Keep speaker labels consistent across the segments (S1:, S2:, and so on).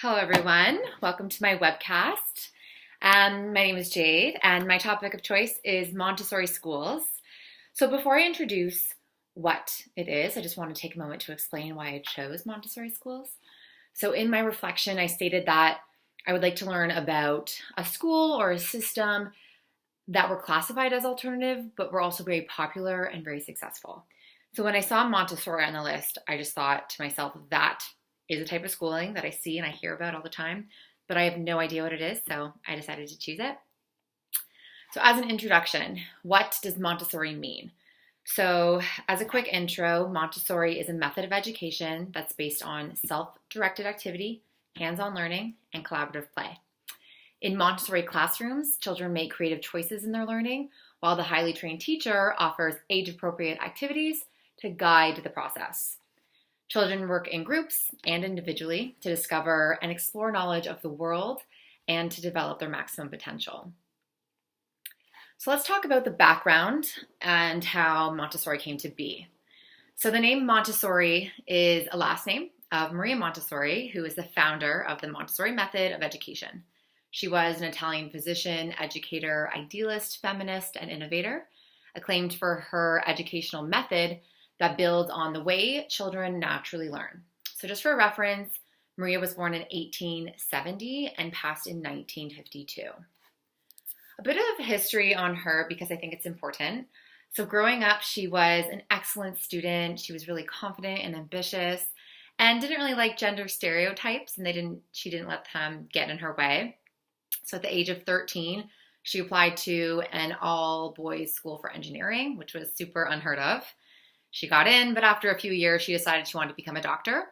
S1: Hello, everyone. Welcome to my webcast. My name is Jade, and my topic of choice is Montessori schools. So before I introduce what it is, I just want to take a moment to explain why I chose Montessori schools. So in my reflection, I stated that I would like to learn about a school or a system that were classified as alternative, but were also very popular and very successful. So when I saw Montessori on the list, I just thought to myself, that is a type of schooling that I see and I hear about all the time, but I have no idea what it is, so I decided to choose it. So as an introduction, what does Montessori mean? So as a quick intro, Montessori is a method of education that's based on self-directed activity, hands-on learning, and collaborative play. In Montessori classrooms, children make creative choices in their learning, while the highly trained teacher offers age-appropriate activities to guide the process. Children work in groups and individually to discover and explore knowledge of the world and to develop their maximum potential. So let's talk about the background and how Montessori came to be. So the name Montessori is a last name of Maria Montessori, who is the founder of the Montessori method of education. She was an Italian physician, educator, idealist, feminist, and innovator, acclaimed for her educational method that builds on the way children naturally learn. So just for reference, Maria was born in 1870 and passed in 1952. A bit of history on her because I think it's important. So growing up, she was an excellent student. She was really confident and ambitious and didn't really like gender stereotypes, and she didn't let them get in her way. So at the age of 13, she applied to an all-boys school for engineering, which was super unheard of. She got in, but after a few years, she decided she wanted to become a doctor.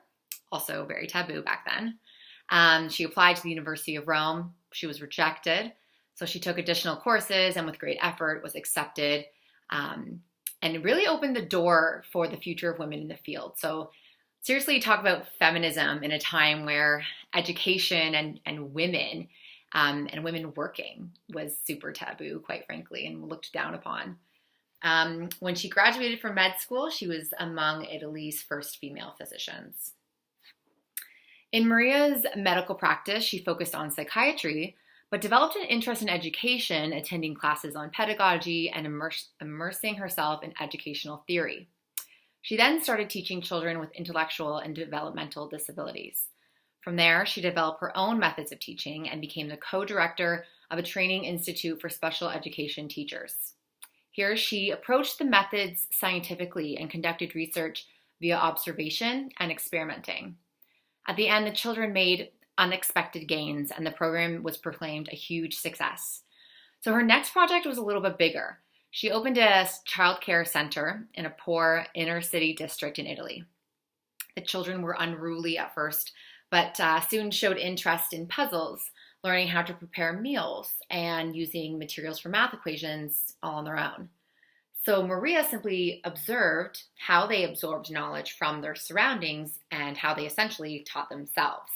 S1: Also very taboo back then. She applied to the University of Rome. She was rejected. So she took additional courses and with great effort was accepted. And it really opened the door for the future of women in the field. So seriously, talk about feminism in a time where education and women and women working was super taboo, quite frankly, and looked down upon. When she graduated from med school, she was among Italy's first female physicians. In Maria's medical practice, she focused on psychiatry, but developed an interest in education, attending classes on pedagogy and immersing herself in educational theory. She then started teaching children with intellectual and developmental disabilities. From there, she developed her own methods of teaching and became the co-director of a training institute for special education teachers. Here, she approached the methods scientifically and conducted research via observation and experimenting. At the end, the children made unexpected gains, and the program was proclaimed a huge success. So her next project was a little bit bigger. She opened a child care center in a poor inner city district in Italy. The children were unruly at first, but soon showed interest in puzzles, learning how to prepare meals, and using materials for math equations all on their own. So Maria simply observed how they absorbed knowledge from their surroundings and how they essentially taught themselves.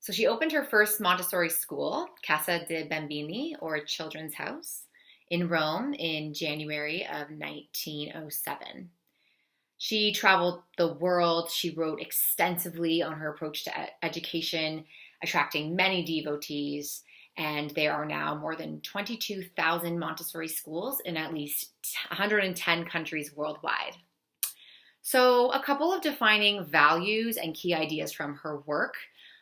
S1: So she opened her first Montessori school, Casa dei Bambini, or Children's House, in Rome in January of 1907. She traveled the world. She wrote extensively on her approach to education, attracting many devotees, and there are now more than 22,000 Montessori schools in at least 110 countries worldwide. So a couple of defining values and key ideas from her work.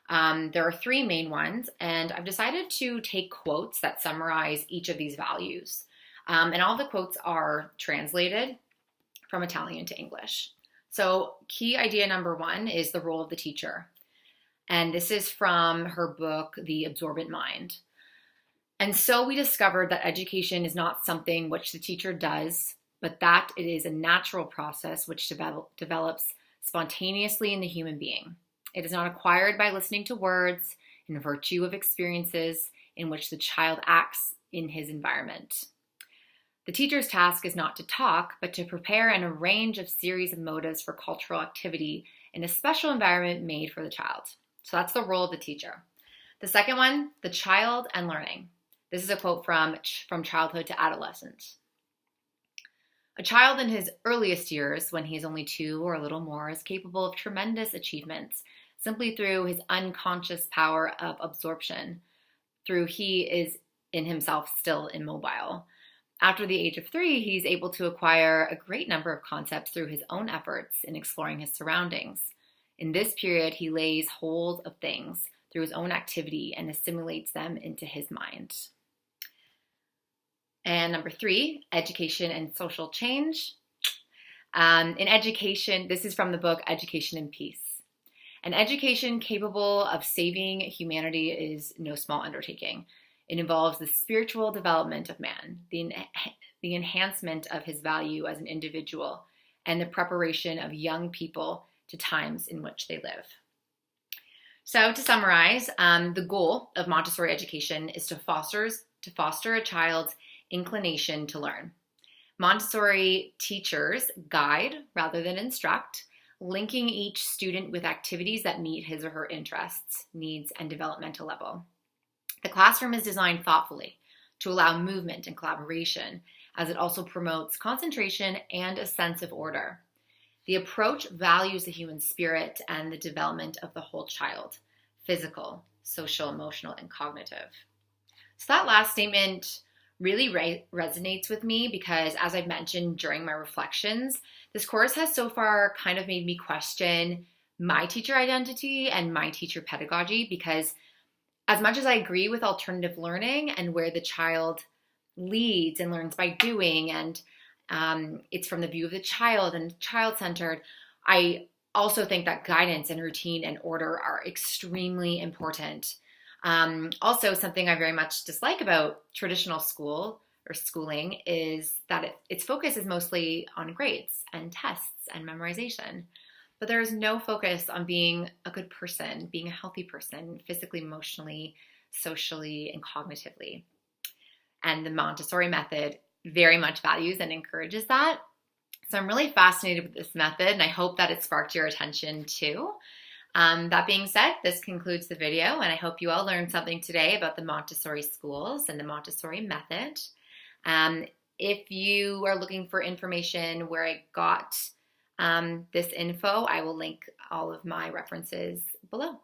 S1: There are three main ones, and I've decided to take quotes that summarize each of these values. And all the quotes are translated from Italian to English. So key idea number one is the role of the teacher. And this is from her book, The Absorbent Mind. And so we discovered that education is not something which the teacher does, but that it is a natural process which develops spontaneously in the human being. It is not acquired by listening to words in virtue of experiences in which the child acts in his environment. The teacher's task is not to talk, but to prepare and arrange a series of motives for cultural activity in a special environment made for the child. So that's the role of the teacher. The second one, the child and learning. This is a quote from Childhood to Adolescence. A child in his earliest years, when he is only 2 or a little more, is capable of tremendous achievements, simply through his unconscious power of absorption, through he is in himself still immobile. After the age of 3, he's able to acquire a great number of concepts through his own efforts in exploring his surroundings. In this period, he lays hold of things through his own activity and assimilates them into his mind. And number 3, education and social change. In education, this is from the book Education in Peace. An education capable of saving humanity is no small undertaking. It involves the spiritual development of man, the enhancement of his value as an individual, and the preparation of young people to times in which they live. So to summarize, the goal of Montessori education is to foster a child's inclination to learn. Montessori teachers guide rather than instruct, linking each student with activities that meet his or her interests, needs, and developmental level. The classroom is designed thoughtfully to allow movement and collaboration, as it also promotes concentration and a sense of order. The approach values the human spirit and the development of the whole child, physical, social, emotional, and cognitive. So that last statement really resonates with me because, as I've mentioned during my reflections, this course has so far kind of made me question my teacher identity and my teacher pedagogy, because as much as I agree with alternative learning and where the child leads and learns by doing, and it's from the view of the child and child-centered, I also think that guidance and routine and order are extremely important. Also, something I very much dislike about traditional school or schooling is that its focus is mostly on grades and tests and memorization. But there is no focus on being a good person, being a healthy person, physically, emotionally, socially, and cognitively. And the Montessori method very much values and encourages that. So I'm really fascinated with this method, and I hope that it sparked your attention too. That being said, this concludes the video, and I hope you all learned something today about the Montessori schools and the Montessori method. If you are looking for information where I got this info, I will link all of my references below.